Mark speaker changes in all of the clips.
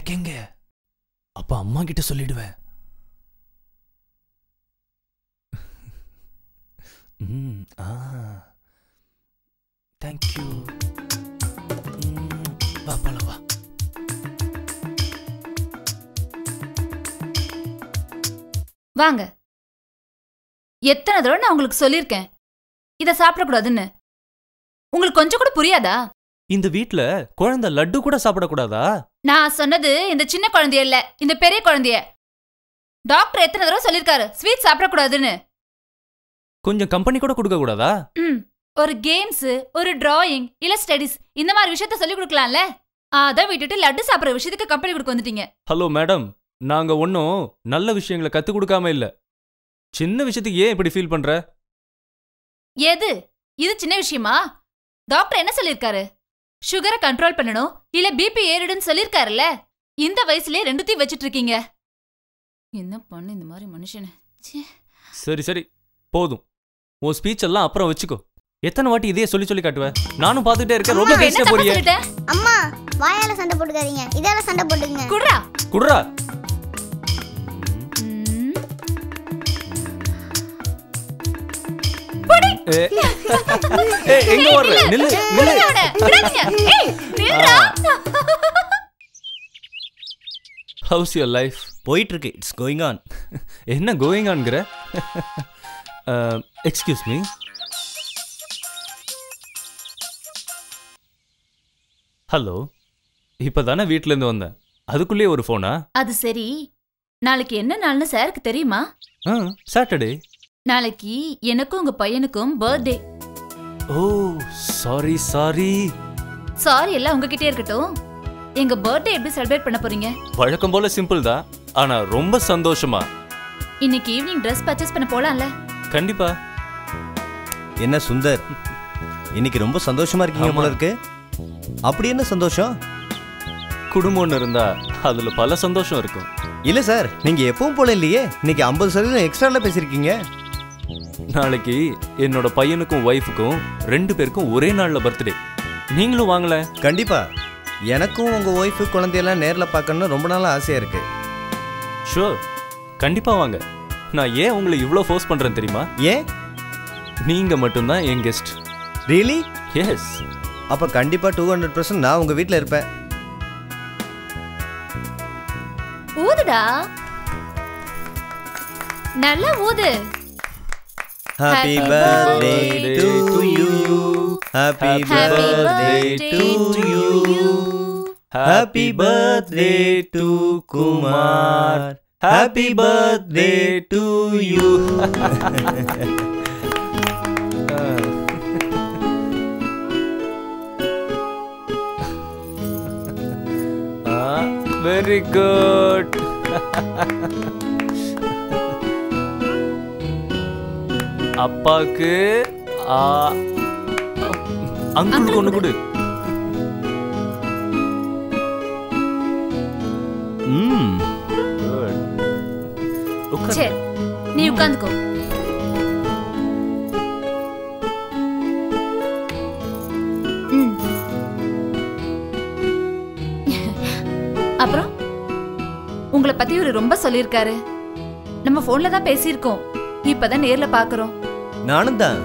Speaker 1: உனக்கு எங்க? அப்ப அம்மா கிட்ட சொல்லிடுவேன். தேங்க்யூ. வா போலாம், வா.
Speaker 2: வாங்க. எத்தனை தடவை நான் உங்களுக்கு சொல்லியிருக்கேன் இத சாப்பிடக்கூடாதுன்னு. உங்களுக்கு கொஞ்சம் கூட புரியாதா?
Speaker 1: இந்த வீட்ல குழந்தை லட்டு கூட சாப்பிடக்கூடாதா?
Speaker 2: நான் சொன்னது இந்த சின்ன குழந்தைய இல்ல, இந்த பெரிய குழந்தைய. டாக்டர் எத்தனை தடவை சொல்லிருக்காரு ஸ்வீட் சாப்பிடக்கூடாதுன்னு.
Speaker 1: கொஞ்சம் கம்பெனி கூட கொடுக்க கூடாதா?
Speaker 2: ஒரு கேம்ஸ், ஒரு டிராயிங், இல்ல ஸ்டடிஸ் இந்த மாதிரி விஷயத்த சொல்லி கொடுக்கலாம்ல. அத விட்டுட்டு லட்டு சாப்பிடுற விஷயத்துக்கு கம்பெனி கொடுக்க வந்துட்டீங்க.
Speaker 1: ஹலோ மேடம், நாங்க ஒன்னும் நல்ல விஷயங்களை கத்து கொடுக்காம இல்ல. சின்ன விஷயத்துக்கு ஏன் இப்படி ஃபீல் பண்ற?
Speaker 2: எது இது சின்ன விஷயமா? டாக்டர் என்ன சொல்லிருக்காரு? சுகரை கண்ட்ரோல் பண்ணணும், இல்ல பிபி ஏறிடுன்னு சொல்லிருக்காருல்ல. இந்த வயசுலயே ரெண்டுத்தையும் வச்சிட்டு இருக்கீங்க. என்ன பண்ணு இந்த மாதிரி மனுஷனை.
Speaker 1: சரி சரி போதும். உன் ஸ்பீச் எல்லாம் அப்புறம் வச்சுக்கோ. எத்தனை வாட்டி இதே சொல்லி சொல்லி காட்டுவ? நானும் பாத்துட்டே இருக்கேன். ரொம்ப பேசிட்டே போறியே.
Speaker 3: அம்மா வாயால சண்டை போட்டுக்காதீங்க, இதால சண்டை போட்டுங்க.
Speaker 2: குடுறா
Speaker 1: குடுறா. ஏய் எங்க ஓடுற? நில்லு நில்லு.
Speaker 2: விடாதீங்க. ஏய் நில்லுடா.
Speaker 1: How's your life?
Speaker 4: போயிட்டு இருக்கு. It's going on.
Speaker 1: என்ன going onங்கற? Excuse me. ஹலோ. இப்பதானே வீட்ல இருந்து வந்தேன். அதுக்குள்ளே ஒரு போனா?
Speaker 2: அது சரி. நாளைக்கு என்ன நாள்னு சாருக்கு தெரியுமா?
Speaker 1: சாட்டர்டே.
Speaker 2: நாளைக்கு எனக்கும் உங்க பையனுக்கும் பர்த்டே.
Speaker 1: ஓ சாரி சாரி.
Speaker 2: சாரி எல்லாம் உங்ககிட்டே இருக்கட்டும். எங்க பர்த்டே எப்படி செலிப்ரேட் பண்ண போறீங்க?
Speaker 1: வழக்கம் போல சிம்பிள் தான், ஆனா ரொம்ப சந்தோஷமா.
Speaker 2: இன்னைக்கு ஈவினிங் Dress பர்ச்சேஸ் பண்ண போலாம்ல?
Speaker 1: கண்டிப்பா.
Speaker 4: என்ன சுந்தர், இன்னைக்கு ரொம்ப சந்தோஷமா இருக்கீங்க போல இருக்கு. அப்படி என்ன சந்தோஷம்?
Speaker 1: குடும்பம்னு இருந்தா அதுல பல சந்தோஷம் இருக்கும்.
Speaker 4: இல்ல சார், நீங்க எப்பவும் போல இல்லையே. இன்னைக்கு 50% எக்ஸ்ட்ரால பேசிருக்கீங்க.
Speaker 1: நாளைக்கு என்னோட பையனுக்கும் ஒய்ஃபுக்கும் 2 பேருக்கும் ஒரே நாள்ல பர்த்டே. நீங்களும் வாங்கல?
Speaker 4: கண்டிப்பா. எனக்கும் உங்க ஒய்ஃபு குழந்தையெல்லாம் நேர்ல பார்க்கணும்னு ரொம்ப நாள் ஆசையா இருக்கு.
Speaker 1: ஷூர், கண்டிப்பா வாங்க. நான் ஏன் உங்களை இவ்ளோ ஃபோர்ஸ் பண்றேன் தெரியுமா?
Speaker 4: ஏன்?
Speaker 1: நீங்க மட்டும்தான் என் கெஸ்ட்.
Speaker 4: ரியலி?
Speaker 1: எஸ்.
Speaker 4: அப்ப கண்டிப்பா 200% நான் உங்க வீட்ல இருப்பேன்.
Speaker 2: ஊதுடா, நல்லா ஊது.
Speaker 4: Happy birthday to you. Happy birthday to you. Happy birthday to Kumar. Happy birthday to you.
Speaker 1: Very good. அப்பாக்கு அங்கிளுக்கு ஒண்ணு கொடு.
Speaker 2: சரி, நீ உட்கார்ந்துக்கோ. அப்புறம் உங்களை பத்தி ஒரு ரொம்ப சொல்லிருக்காரு. நம்ம போன்ல தான் பேசியிருக்கோம், இப்பதான் நேர்ல பாக்குறோம்.
Speaker 4: நானும் தான்.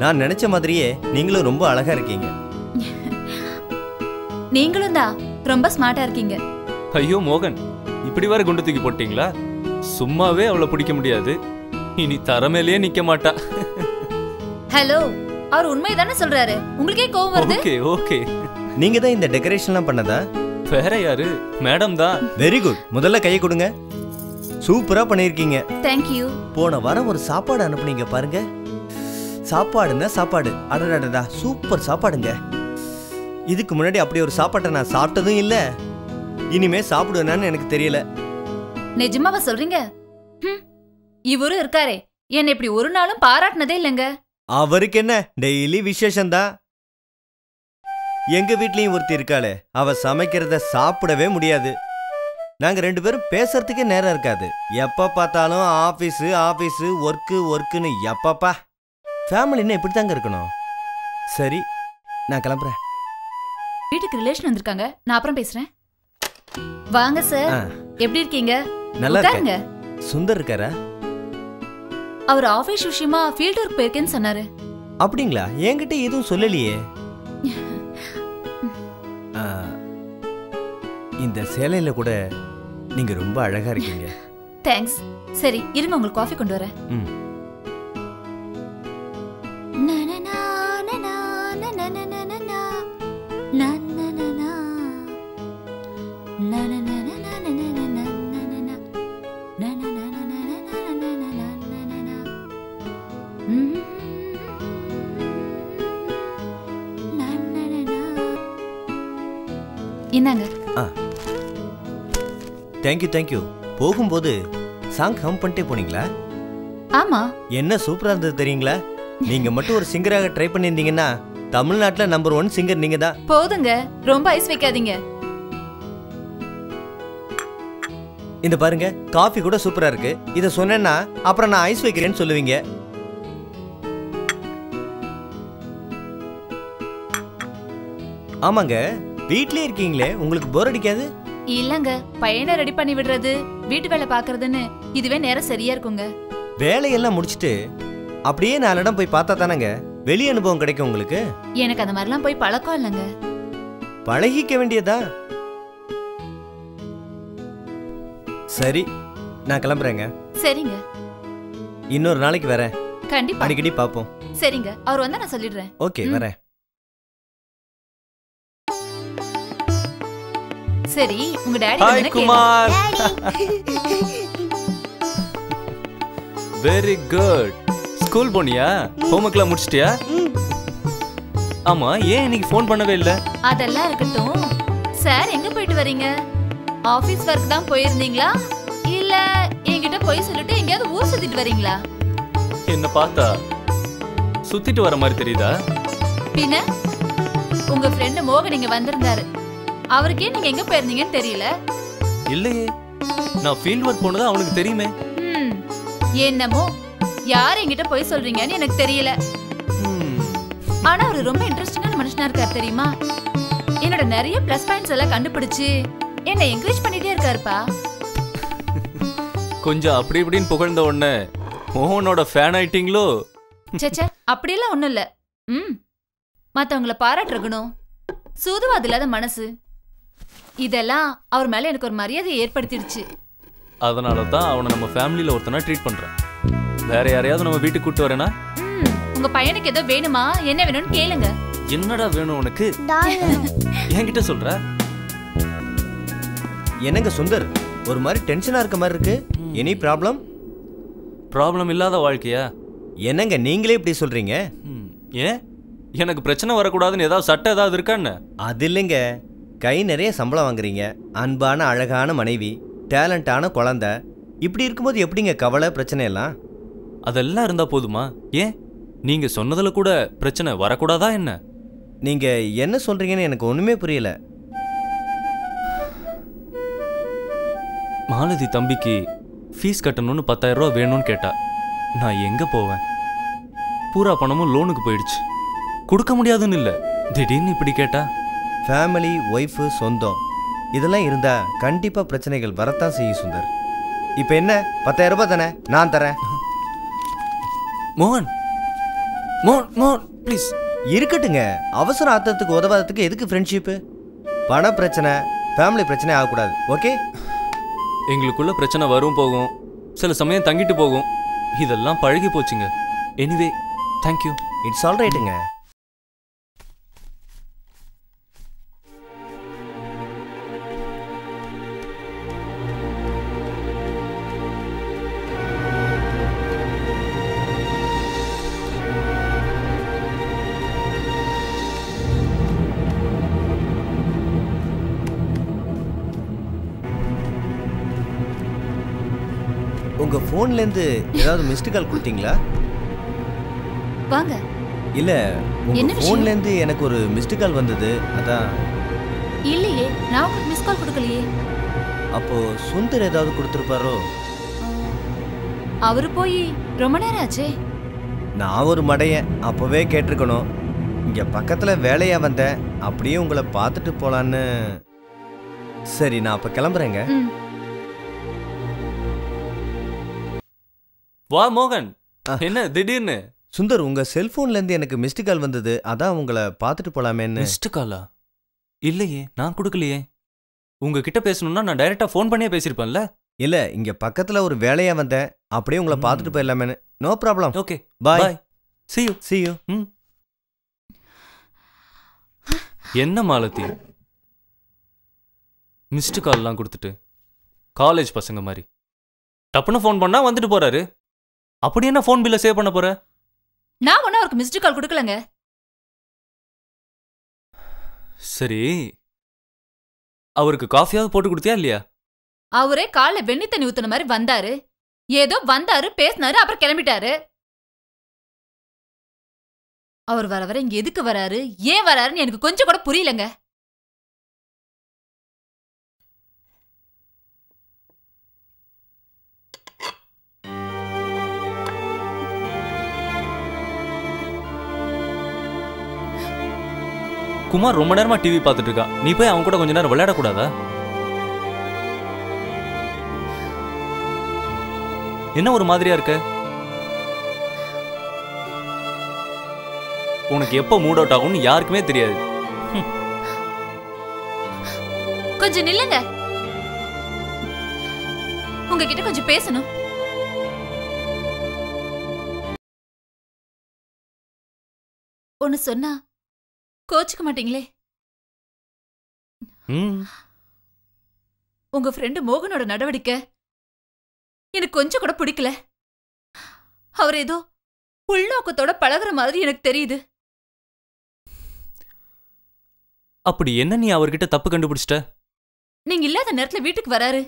Speaker 4: நான் நினைச்ச மாதிரியே நீங்களும் ரொம்ப அழகா இருக்கீங்க.
Speaker 2: நீங்களும் தான் ரொம்ப ஸ்மார்ட்டா இருக்கீங்க.
Speaker 1: ஐயோ மோகன், இப்படி வர குண்டு தூக்கி போட்டீங்களா? சும்மாவே அவளை பிடிக்க முடியாது, இனி தரமேலே நிக்க மாட்டா.
Speaker 2: ஹலோ, அவர் உண்மைதானே சொல்றாரு, உங்களுக்கே கோவம் வருது?
Speaker 1: Okay okay.
Speaker 4: நீங்க தான் இந்த டெக்கரேஷன்லாம் பண்ணதா?
Speaker 1: வேற யாரு? மேடம் தான்.
Speaker 4: Very good. முதல்ல கையை கொடுங்க. சூப்பரா பண்ணிருக்கீங்க.
Speaker 2: Thank you.
Speaker 4: போன வாரம் ஒரு சாப்பாடு அனுப்புனீங்க பாருங்க. சாப்பாடுன்னா சாப்பாடு. அடடடடா, சூப்பர் சாப்பாடுங்க. இதுக்கு முன்னாடி அப்படி ஒரு சாப்பாட்டை நான் சாப்பிட்டதும் இல்ல, இனிமே சாப்பிடுவேனான்னு எனக்கு தெரியல.
Speaker 2: நிஜமாவா சொல்றீங்க? இவரும் இருக்காரே, என்ன இப்படி ஒரு நாளும் பாராட்டினதே இல்லைங்க.
Speaker 4: அவருக்கு என்ன, டெய்லி விசேஷம் தான். எங்க வீட்லயும் ஒருத்தி இருக்காளே, அவ சமைக்கிறத சாப்பிடவே முடியாது. நாங்க 2 பேரும் பேசுறதுக்கே நேரம் இருக்காது. எப்ப பார்த்தாலும் ஆபீஸ் ஆபீஸ், ஒர்க்கு ஒர்க்குன்னு. எப்பப்பா, ஃபேமிலின்னா இப்படித்தாங்க இருக்கணும். சரி, நான் கிளம்புறேன்.
Speaker 2: வீட்டுக்கு ரிலேஷன் வந்திருக்காங்க, நான் அப்புறம் பேசுறேன். வாங்க சார். எப்படி இருக்கீங்க?
Speaker 4: நல்லா இருக்கேன். சுந்தர் இருக்காரா?
Speaker 2: அவர் ஆபீஸ் விஷயமா ஃபீல்ட் ஒர்க் போயிருக்கேன்னு சொன்னாரு.
Speaker 4: அப்படிங்களா? என்கிட்ட எதுவும் சொல்லலையே. இந்த சேலையில கூட நீங்க ரொம்ப அழகா இருக்கீங்க.
Speaker 2: தேங்க்ஸ். சரி இருங்க, உங்களுக்கு காஃபி கொண்டு வரேன். இந்தாங்க.
Speaker 4: தேங்க்யூ. போகும்போது சாங் ஹம் பண்ணிட்டே போனீங்களா?
Speaker 2: ஆமா.
Speaker 4: என்ன சூப்பரா இருந்தது தெரியுங்களா? நீங்க மட்டும் ஒரு சிங்கராக ட்ரை பண்ணியிருந்தீங்கன்னா தமிழ்நாட்டுல நம்பர் 1 சிங்கர் நீங்க தான்.
Speaker 2: போதுங்க, ரொம்ப ஐஸ் வைக்காதீங்க.
Speaker 4: இந்த பாருங்க, காஃபி கூட சூப்பரா இருக்கு. இத சொன்னேன்னா அப்புறம் நான் ஐஸ் வைக்கிறேன்னு சொல்லுவீங்க. ஆமாங்க, வீட்லயே இருக்கீங்களே, உங்களுக்கு போர் அடிக்காது?
Speaker 2: இல்லங்க, பையனை ரெடி பண்ணி விடுறது, வீட்டு வேலை பாக்குறதுன்னு இதுவே நேரம் சரியா இருக்குங்க.
Speaker 4: வேலையெல்லாம் முடிச்சிட்டு அப்படியே 4 இடம் போய் பார்த்தா தானங்க வெளி அனுபவம் கிடைக்கும் உங்களுக்கு.
Speaker 2: எனக்கு அந்த மாதிரிலாம் போய் பழக்கம் இல்லைங்க.
Speaker 4: பழகிக்க வேண்டியதா? சரி, நான் கிளம்புறேங்க.
Speaker 2: சரிங்க.
Speaker 4: இன்னொரு நாளைக்கு வரேன்.
Speaker 2: கண்டிப்பா.
Speaker 4: அடிக்கடி பாப்போம்.
Speaker 2: சரிங்க, அவர் வந்தா நான் சொல்லிடுறேன்.
Speaker 4: ஓகே, வரேன்.
Speaker 2: சரி, உங்க டாடி
Speaker 1: ஹாய்
Speaker 2: என்ன
Speaker 1: குமார். Very good. ஸ்கூல் போனியா? ஹோம்வொர்க்லாம் முடிச்சிட்டியா? ஆமா, ஏன் இன்னைக்கு ஃபோன் பண்ணவே இல்ல?
Speaker 2: அதெல்லாம் இருக்கட்டும். சார் எங்க போயிட்டு வரீங்க? ஆபீஸ் வர்க் தான் போயிருந்தீங்களா இல்ல என்கிட்ட போய் சொல்லிட்டு எங்கயாவது ஊர் சுத்திட்டு வரீங்களா?
Speaker 1: என்ன பார்த்தா சுத்திட்டு வர மாதிரி தெரியுதா?
Speaker 2: பின்ன உங்க ஃப்ரெண்ட் மோகன் இங்க வந்திருந்தாரு. அவருக்கே நீங்க எங்க போயிருந்தீங்கன்னு தெரியல.
Speaker 1: இல்லையே, நான் ஃபீல்ட் ஒர்க் போனது அவனுக்கு தெரியுமே.
Speaker 2: என்னமோ யார் என்கிட்ட போய் சொல்றீங்கன்னு எனக்கு தெரியல. ஆனா அவரு ரொம்ப இன்ட்ரெஸ்டிங்கான மனுஷனா இருக்காரு தெரியுமா? என்னோட நிறைய பிளஸ் பாயிண்ட்ஸ் எல்லாம் கண்டுபிடிச்சு என்ன என்கரேஜ் பண்ணிட்டே இருக்காருப்பா.
Speaker 1: கொஞ்சம் அப்படி இப்படின்னு புகழ்ந்த உடனே மோகனோட ஃபேன் ஆயிட்டீங்களோ?
Speaker 2: சேச்சே, அப்படியெல்லாம் ஒண்ணும் இல்ல. மத்தவங்கள பாராட்டுறகணும், சூதுவாது இல்லாத மனசு, இதெல்லாம் அவர் மேல எனக்கு ஒரு மரியாதையை ஏற்படுத்திடுச்சு.
Speaker 1: அதனால தான் அவனை நம்ம ஃபேமிலியில ஒருத்தனா ட்ரீட் பண்றேன். வேற யாரையாவது நம்ம வீட்டுக்கு கூட்டு வரேனா?
Speaker 2: உங்க பையனுக்கு ஏதோ வேணுமா? என்ன வேணும்னு கேளுங்க.
Speaker 1: என்னடா வேணும் உனக்கு? என்கிட்ட சொல்ற?
Speaker 4: என்னங்க சுந்தர், ஒரு மாதிரி டென்ஷனா இருக்க மாதிரி இருக்கு. Any problem?
Speaker 1: ப்ராப்ளம் இல்லாத வாழ்க்கையா?
Speaker 4: என்னங்க நீங்களே இப்படி சொல்றீங்க?
Speaker 1: ஏன், எனக்கு பிரச்சனை வரக்கூடாதுன்னு ஏதாவது சட்டம் ஏதாவது இருக்கான்னு?
Speaker 4: அது இல்லைங்க, கை நிறைய சம்பளம் வாங்குறீங்க, அன்பான அழகான மனைவி, டேலண்டான குழந்தை, இப்படி இருக்கும்போது எப்படிங்க கவலை பிரச்சனை எல்லாம்?
Speaker 1: அதெல்லாம் இருந்தா போதுமா? ஏன் நீங்க சொன்னதுல கூட பிரச்சனை வரக்கூடாதா என்ன?
Speaker 4: நீங்க என்ன சொல்றீங்கன்னு எனக்கு ஒண்ணுமே புரியல.
Speaker 1: மாலதி தம்பிக்கு ஃபீஸ் கட்டணும்னு 10,000 ரூபா வேணும்னு கேட்டா. நான் எங்க போவேன்? பூரா பணமும் லோனுக்கு போயிடுச்சு. கொடுக்க முடியாதுன்னு இல்லை, திடீர்னு இப்படி கேட்டா.
Speaker 4: ஃபேமிலி, ஒய்ஃபு, சொந்தம் இதெல்லாம் இருந்தா கண்டிப்பா பிரச்சனைகள் வரத்தான் செய்யும் சுந்தர். இப்போ என்ன, 10,000 ரூபாய் தானே, நான் தரேன்.
Speaker 1: மோகன் மோகன் மோகன் ப்ளீஸ்.
Speaker 4: இருக்கட்டுங்க, அவசர ஆத்திரத்துக்கு உதவாதத்துக்கு எதுக்கு ஃப்ரெண்ட்ஷிப்பு? பண பிரச்சனை ஃபேமிலி பிரச்சனை ஆகக்கூடாது. ஓகே,
Speaker 1: எங்களுக்குள்ள பிரச்சனை வரும் போகும், சில சமயம் தங்கிட்டு போகும், இதெல்லாம் பழகி போச்சுங்க. Anyway thank you.
Speaker 4: இட்ஸ் ஆல் ரைட்டுங்க. உங்க போன்ல இருந்து ஏதாவது மிஸ்டு கால் கொடுத்தீங்களா?
Speaker 2: வாங்க.
Speaker 4: இல்ல, உங்க போன்ல இருந்து எனக்கு ஒரு மிஸ்டு கால் வந்தது, அதான்.
Speaker 2: இல்லையே, நான் உங்களுக்கு மிஸ் கால் கொடுக்கலையே.
Speaker 4: அப்போ சுந்தர் ஏதாவது கொடுத்திருப்பாரோ?
Speaker 2: அவரு போய் ரொம்ப நேரம் ஆச்சே.
Speaker 4: நான் ஒரு மடையன், அப்பவே கேட்டிருக்கணும். இங்க பக்கத்துல வேலையா வந்தேன், அப்படியே உங்களை பார்த்துட்டு போலான்னு. சரி நான் அப்ப கிளம்புறேங்க.
Speaker 2: ம்.
Speaker 1: வா மோகன்.
Speaker 4: ஆ.
Speaker 1: என்ன திடீர்னு?
Speaker 4: சுந்தர், உங்க செல்போன்ல இருந்து எனக்கு மிஸ்டு கால் வந்தது, அதான் உங்களை பார்த்துட்டு போலாமேன்னு.
Speaker 1: மிஸ்டு காலா? இல்லையே, நான் கொடுக்கலையே. உங்ககிட்ட பேசணும்னா நான் டைரக்டா ஃபோன் பண்ணியே பேசியிருப்பேன்ல.
Speaker 4: இல்ல, இங்க பக்கத்துல ஒரு வேலையா வந்தேன், அப்படியே உங்களை பார்த்துட்டு போயிடலாமேன்னு. No problem.
Speaker 1: Okay,
Speaker 4: bye.
Speaker 1: Bye. see you.
Speaker 4: see you.
Speaker 1: என்ன மாலதி, மிஸ்டு கால்லாம் கொடுத்துட்டு காலேஜ் பசங்க மாதிரி டப்புன்னு ஃபோன் பண்ணா வந்துட்டு போறாரு. அப்படி என்ன ஃபோன் பில்ல சேவ் பண்ண போற?
Speaker 2: நான் ஒன்னும் அவருக்கு மிஸ்டு கால் கொடுக்கலங்க.
Speaker 1: சரி, அவருக்கு காஃபியாவது போட்டு கொடுத்தியா இல்லையா?
Speaker 2: அவரே காலைல வெண்ணி தண்ணி ஊத்துன மாதிரி வந்தாரு. ஏதோ வந்தாரு, பேசினாரு, அப்புறம் கிளம்பிட்டாரு. அவர் வர வர இங்க எதுக்கு வராரு, ஏன் வராருன்னு எனக்கு கொஞ்சம் கூட புரியலங்க.
Speaker 1: குமார் ரொம்ப நேரமா டிவி பார்த்துட்டு இருக்கான். நீ போய் அவன் கூட கொஞ்ச நேரம் விளையாட கூடாதா? என்ன ஒரு மாதிரியா இருக்க? உனக்கு எப்போ மூட் அவுட் ஆகும்னு யாருக்குமே தெரியாது.
Speaker 2: கொஞ்சம் நில்லுங்க, உங்ககிட்ட கொஞ்சம் பேசணும். ஒன்னு சொன்னா கோச்சுக்க மாட்டீங்களே? உங்க ஃப்ரெண்டு மோகனோட நடவடிக்கை எனக்கு கொஞ்சம் கூட பிடிக்கல. அவர் ஏதோ உள்நோக்கத்தோட பழகுற மாதிரி எனக்கு தெரியுது.
Speaker 1: அப்படி என்ன நீ அவர்கிட்ட தப்பு கண்டுபிடிச்சிட்ட?
Speaker 2: நீங்க இல்லாத நேரத்துல வீட்டுக்கு வராரு,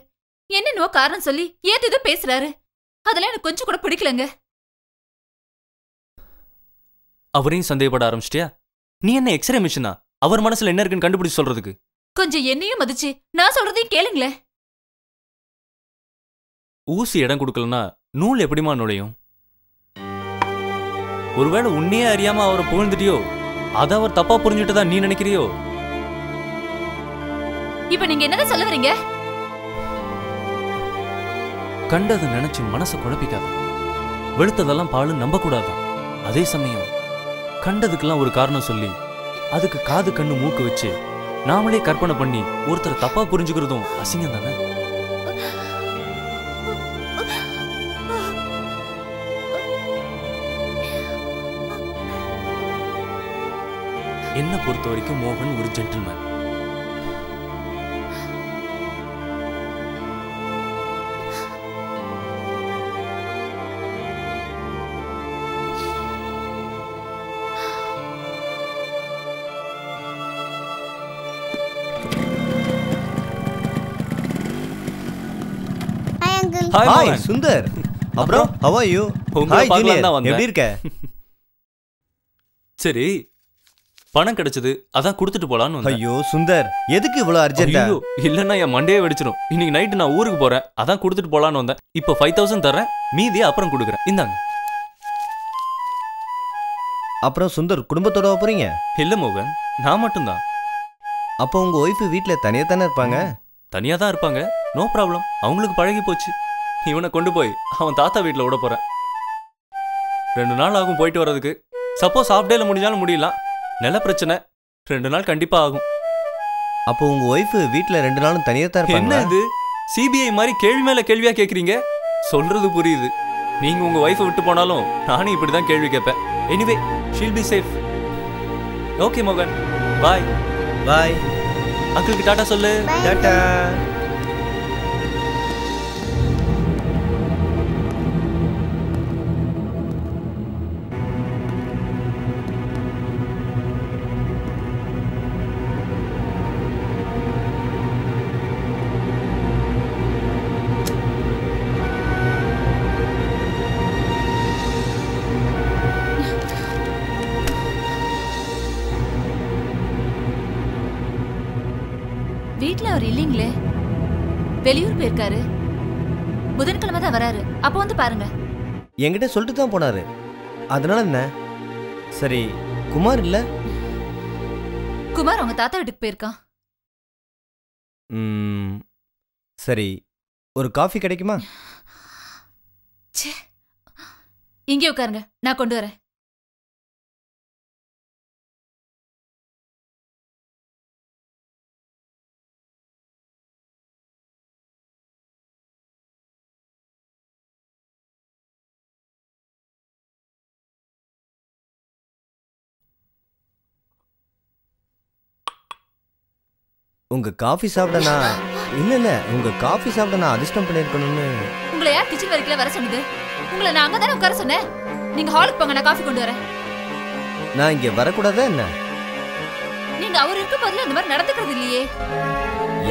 Speaker 2: என்னென்னவோ காரணம் சொல்லி ஏதோ பேசுறாரு. அதெல்லாம் எனக்கு கொஞ்சம் கூட பிடிக்கலங்க.
Speaker 1: அவரையும் சந்தேகப்பட ஆரம்பிச்சிட்டியா? நீ என்ன எக்ஸ்ரே மிஷினா அவர் மனசுல என்ன இருக்குன்னு கண்டுபிடிச்சு சொல்றதுக்கு?
Speaker 2: கொஞ்சம் என்னையும் மதிச்சு நான் சொல்றதையும் கேளுங்களேன்.
Speaker 1: ஊசி இடம் கொடுக்கலன்னா நூல் எப்படிமா நுழையும்? ஒருவேளை உன்னையே அறியாம அவரை புகழ்ந்துட்டியோ, அதை அவர் தப்பா புரிஞ்சுட்டுதான் நீ நினைக்கிறியோ?
Speaker 2: இப்ப நீங்க என்னதான் சொல்ல வரீங்க?
Speaker 1: கண்டதை நினைச்சு மனசை குழப்பிக்காத. வெளுத்ததெல்லாம் பாலு நம்ப கூடாதான். அதே சமயம் கண்டதுக்கெல்லாம் ஒரு காரணம் சொல்லி அதுக்கு காது கண்ணு மூக்கு வச்சு நாமளே கற்பனை பண்ணி ஒருத்தரை தப்பா புரிஞ்சுக்கிறதும் அசிங்கம் தானே? என்ன பொறுத்த வரைக்கும் மோகன் ஒரு gentleman.
Speaker 3: Hi uncle.
Speaker 1: Hi,
Speaker 4: hi
Speaker 1: மோகன்.
Speaker 4: சுந்தர். அப்புறம் how are you?
Speaker 1: உங்களை
Speaker 4: ஹாய்
Speaker 1: பார்க்கலாம்
Speaker 4: ஜூனியர்,
Speaker 1: தான் வந்தேன்.
Speaker 4: எப்படி இருக்க?
Speaker 1: சரி, பணம் கிடைச்சது, அதான் கொடுத்துட்டு போலான்னு வந்தேன்.
Speaker 4: ஐயோ சுந்தர், எதுக்கு இவ்வளவு அர்ஜென்ட்டா?
Speaker 1: ஐயோ, இல்லன்னா என் மண்டையே வெடிச்சிடும். இன்னைக்கு நைட்டு நான் ஊருக்கு போறேன், அதான் கொடுத்துட்டு போலான்னு வந்தேன். இப்போ 5000 தரேன், மீதியை அப்புறம் கொடுக்குறேன். இந்தாங்க.
Speaker 4: அப்புறம் சுந்தர், குடும்பத்தோட போறீங்க?
Speaker 1: இல்ல மோகன், நான் மட்டும்தான்.
Speaker 4: அப்போ உங்க ஒய்ஃப் வீட்ல தனியா தானே இருப்பாங்க?
Speaker 1: தனியா தான் இருப்பாங்க, நோ ப்ராப்ளம். அவங்களுக்கு பழகி போச்சு. இவனை கொண்டு போய் அவன் தாத்தா வீட்டில் விட போறேன். 2 நாள் ஆகும் போயிட்டு வர்றதுக்கு. சப்போஸ் ஹாஃப் டேல முடிஞ்சாலும் முடியலாம். நல்ல பிரச்சனை, 2 நாள் கண்டிப்பா ஆகும்.
Speaker 4: அப்போ உங்க ஒய்ஃப் வீட்ல 2 நாளும் தனியா தான்
Speaker 1: என்ன
Speaker 4: இருப்பாங்க?
Speaker 1: இது சிபிஐ மாதிரி கேள்வி மேல கேள்வியா கேக்குறீங்க? சொல்றது புரியுது. நீங்க உங்க ஒய்ஃபை விட்டு போனாலும் நானும் இப்படிதான் கேள்வி கேட்பேன். Anyway, she'll be safe. Okay மோகன், பாய்.
Speaker 4: பாய்.
Speaker 1: அங்கிளுக்கு டாடா சொல்லு.
Speaker 4: டாடா.
Speaker 2: வீட்ல அவர் இல்லீங்களே, வெளியூர் போயிருக்காரு. புதன்கிழமை தான் வராரு. அப்ப வந்து பாருங்க.
Speaker 4: என்கிட்ட சொல்லிட்டு தான் போனாரு. அதனால என்ன? சரி, குமார் இல்ல?
Speaker 2: குமார் அவங்க தாத்தா வீட்டுக்கு போயிருக்கான்.
Speaker 4: சரி, ஒரு காஃபி கிடைக்குமா?
Speaker 2: இங்கே உட்காருங்க, நான் கொண்டு வரேன்.
Speaker 4: உங்க காஃபி சாப்பிட நான் இல்ல உங்க காஃபி சாப்பிட நான் அதிர்ஷ்டம் பண்ணிருக்கணும்னு.
Speaker 2: உங்களை யார் கிச்சன் வரைக்கும் வர சொன்னது? உங்களை நான் அங்கதானே உட்கார சொன்னேன். நீங்க ஹாலுக்கு போங்க, நான் காஃபி கொண்டு வரேன்.
Speaker 4: நான் இங்க வரக்கூடாதா என்ன?
Speaker 2: நீங்க அவர் இருக்கும் போதுல இந்த மாதிரி நடந்துக்கிறது இல்லையே.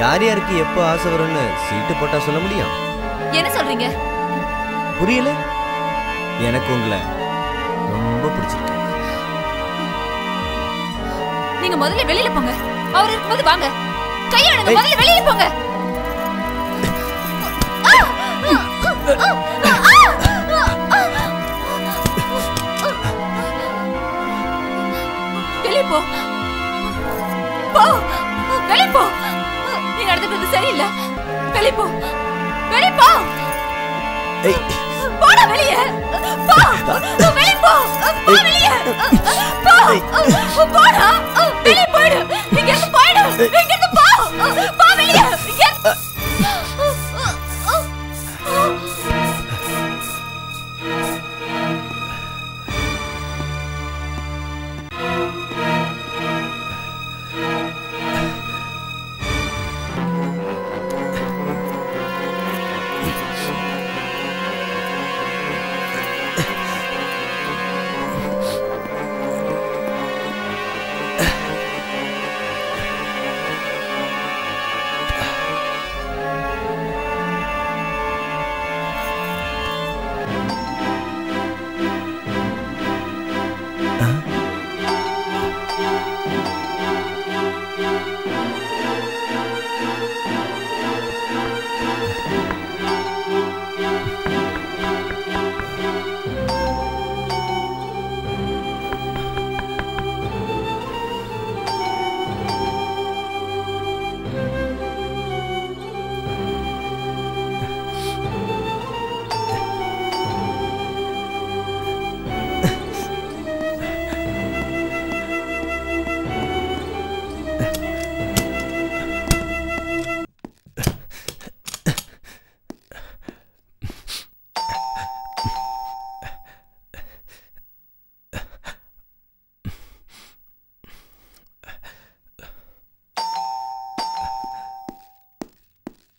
Speaker 4: யார் யாருக்கு எப்போ ஆசை வரும்னு சீட்டு போட்டா சொல்ல முடியும்?
Speaker 2: என்ன சொல்றீங்க?
Speaker 4: புரியல. எனக்கு உங்களை ரொம்ப பிடிச்சிருக்கு.
Speaker 2: நீங்க முதல்ல வெளியில போங்க. அவர் இருக்கும்போது வாங்க. கையாளுங்க, முதல்ல வெளியில போங்க. வெளிய போ. போ. வெளிய போ. நீ நடந்துக்கிறது சரியில்லை. வெளிய போ. வெளிய போ. போடா வெளிய. போ. வெளிய போ. போ வெளிய. போ. போடா. வெளிய போயிடு. இங்க இருந்து போயிடு. இங்க இருந்து போ. போ வெளிய.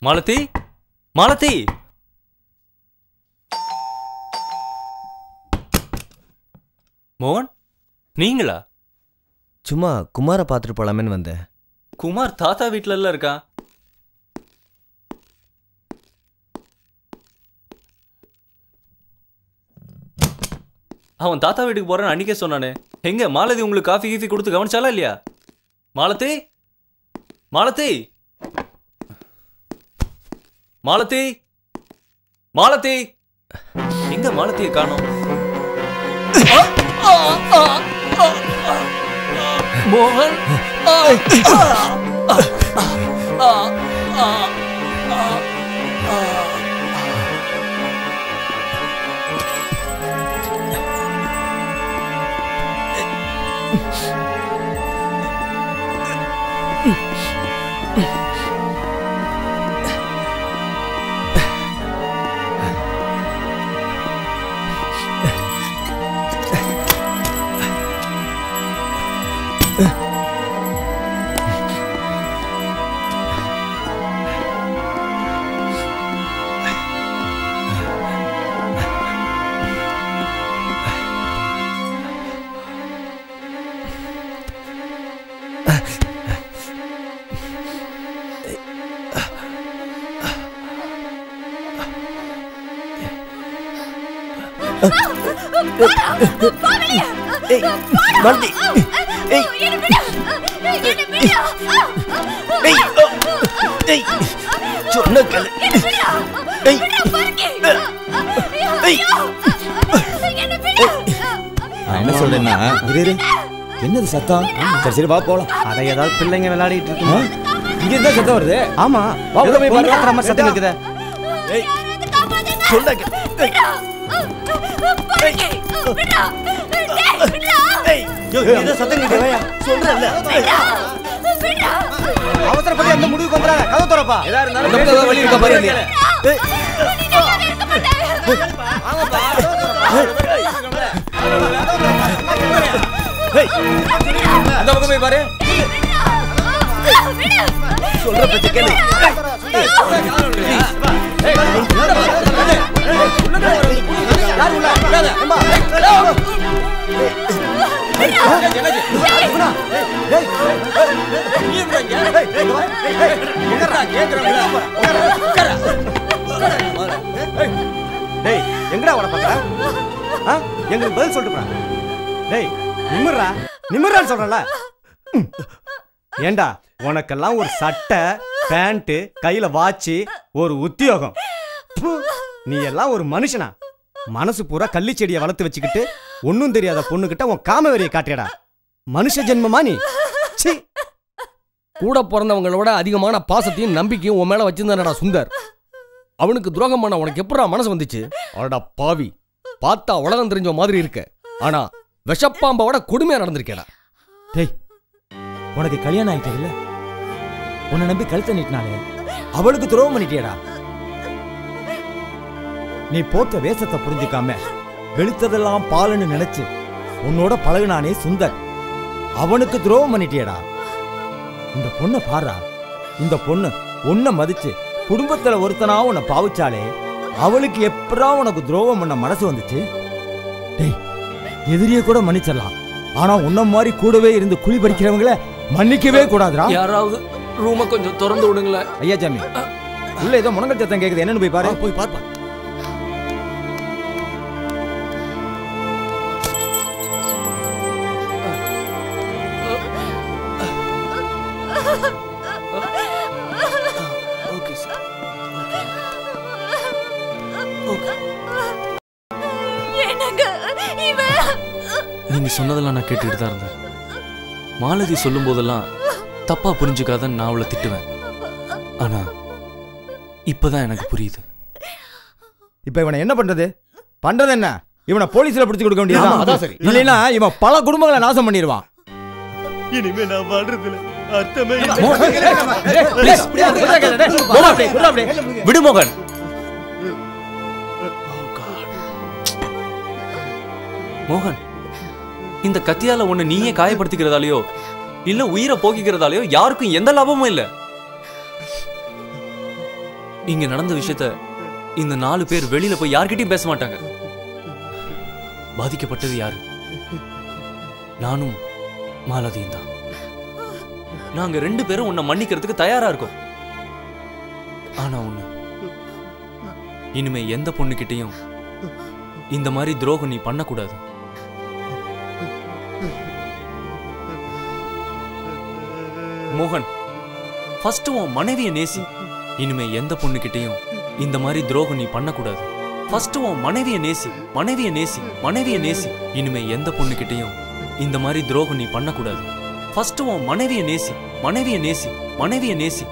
Speaker 1: மாலதி, மாலதி. மோகன், நீங்களா?
Speaker 4: சும்மா குமாரை பார்த்துட்டு போலாமேன்னு வந்தேன்.
Speaker 1: குமார் தாத்தா வீட்டுல எல்லாம் இருக்கா? அவன் தாத்தா வீட்டுக்கு போறேன்னு அன்னைக்கே சொன்னானே. எங்க மாலதி உங்களுக்கு காஃபி கீஃபி கொடுத்து கவனிச்சாலா இல்லையா? மாலதி, மாலதி, மாலதி, மாலதி. எங்க மாலதியை காணோம்? மோகன்,
Speaker 4: மாலதி, சொன்ன கேளு.
Speaker 5: என்ன சொல்றேன்னா, என்னது சத்தம்? சரி சரி வா போலாம்.
Speaker 4: அதை ஏதாவது பிள்ளைங்க விளையாடிட்டு இருக்குமா?
Speaker 5: இங்க இருந்தா சத்தம் வருது.
Speaker 6: ஆமா
Speaker 5: வா உள்ள போய் பாரு.
Speaker 6: கத்துற மாதிரி சத்தம் கேக்குதே.
Speaker 4: ஏய் சொன்னாங்க. ஏய் ஏதோ சத்தம் கேக்குதே. சொல்றேன்ல.
Speaker 6: அவசரப்பட்டு அந்த முடிவுக்கு வந்துறாங்க. கதவு திறப்பா.
Speaker 5: ஏதா இருந்தாலும் இந்த பக்கம் வழி இருக்க பாரு இல்லையா?
Speaker 6: வாங்கப்பா.
Speaker 5: அந்த பக்கம் போய் பாரு.
Speaker 4: சொல்ற பேச்ச கேளு.
Speaker 6: யார் உள்ள? அம்மா. டேய் எங்கடா ஓட பாக்குற? எங்களுக்கு பதில் சொல்லிட்டு டேய் நிமிர்றா நிமிர்றான்னு சொல்றல. ஏண்டா உனக்கெல்லாம் ஒரு சட்டை பேண்ட் கையில வாட்சி ஒரு உத்தியோகம். நீ எல்லாம் ஒரு மனுஷனா? மனசு பூரா கள்ளி செடியை வளர்த்து வச்சுக்கிட்டு ஒன்னும் தெரியாத பொண்ணுகிட்ட உன் காமவெறியை காட்டியடா. மனுஷ ஜென்மமா நீ? சீ.
Speaker 5: கூட பிறந்தவங்களோட அதிகமான பாசத்தையும் நம்பிக்கையும் உன் மேல வச்சிருந்தானடா சுந்தர். அவனுக்கு துரோகம் பண்ண உனக்கு எப்படா மனசு வந்துச்சு? அடடா பாவி, பார்த்தா உலகம் தெரிஞ்ச மாதிரி இருக்க, ஆனா விஷப்பாம்போட கொடுமையா நடந்திருக்கேடா.
Speaker 6: டேய் உனக்கு கல்யாணம் ஆயிட்டே இல்ல? உன்னை நம்பி கழுத்தை நீட்டினாலே அவளுக்கு துரோகம் பண்ணிட்டியடா. நீ போட்ட வேஷத்தை புரிஞ்சுக்காம வெளுத்ததெல்லாம் பாலுன்னு நினைச்சு உன்னோட பழகுனானே சுந்தர், அவனுக்கு துரோகம் பண்ணிட்டியடா. இந்த பொண்ணை பாரா, இந்த பொண்ணு உன்னை மதிச்சு குடும்பத்துல ஒருத்தனா உன்னை பாவிச்சாலே அவளுக்கு எப்படா உனக்கு துரோகம் பண்ண மனசு வந்துச்சு? டேய் எதிரிய கூட மன்னிச்சிடலாம், ஆனா உன்ன மாதிரி கூடவே இருந்து குழி பறிக்கிறவங்கள மன்னிக்கவே கூடாதுடா.
Speaker 5: யாராவது ரூமை கொஞ்சம் திறந்து விடுங்களேன்.
Speaker 6: ஐயா சாமி, உள்ள ஏதோ முனங்கல் சத்தம் கேக்குது, என்னன்னு போய் பாரு.
Speaker 5: போய் பார்ப்பா.
Speaker 1: நீங்க சொன்னதெல்லாம் நான் கேட்டுக்கிட்டு தான் இருந்தேன். மாலதி சொல்லும் போதெல்லாம் தப்பா புரிஞ்சுக்காதன்னு நான் அவளை திட்டுவேன். ஆனா இப்பதான் எனக்கு புரியுது.
Speaker 6: இப்ப இவனை என்ன பண்றது? பண்றது என்ன? இவனை போலீஸ்ல பிடிச்சு கொடுக்க வேண்டியது. இல்லைன்னா இவன் பல குடும்பங்களை நாசம் பண்ணிடுவான்.
Speaker 4: இனிமே நான் வாழ்றதுல அர்த்தமே
Speaker 1: விடு மோகன். மோகன், இந்த கத்தியால உன்னை நீயே காயப்படுத்திக்கிறதாலயோ இல்ல உயிரை போக்கிக்கிறதாலயோ யாருக்கும் எந்த லாபமும் இல்ல. இங்க நடந்த விஷயத்த இந்த 4 பேர் வெளியில போய் யார்கிட்டயும் பேச மாட்டாங்க. பாதிக்கப்பட்டது யாரு? நானும் மாலதியும் தான். நாங்க 2 பேரும் உன்னை மன்னிக்கிறதுக்கு தயாரா இருக்கோம். ஆனா ஒண்ணு, இனிமே எந்த பொண்ணுகிட்டையும் இந்த மாதிரி துரோகம் நீ பண்ணக்கூடாது. மோகன், ஃபர்ஸ்ட் உன் மனைவியை நேசி. இனிமே எந்த பொண்ணுகிட்டையும் இந்த மாதிரி துரோகம் நீ பண்ணக்கூடாது. ஃபர்ஸ்ட் உன் மனைவியை நேசி, மனைவியை நேசி, மனைவியை நேசி. இனிமே எந்த பொண்ணுகிட்டையும் இந்த மாதிரி துரோகம் நீ பண்ணக்கூடாது. ஃபர்ஸ்ட் உன் மனைவியை நேசி, மனைவியை நேசி, மனைவியை நேசி.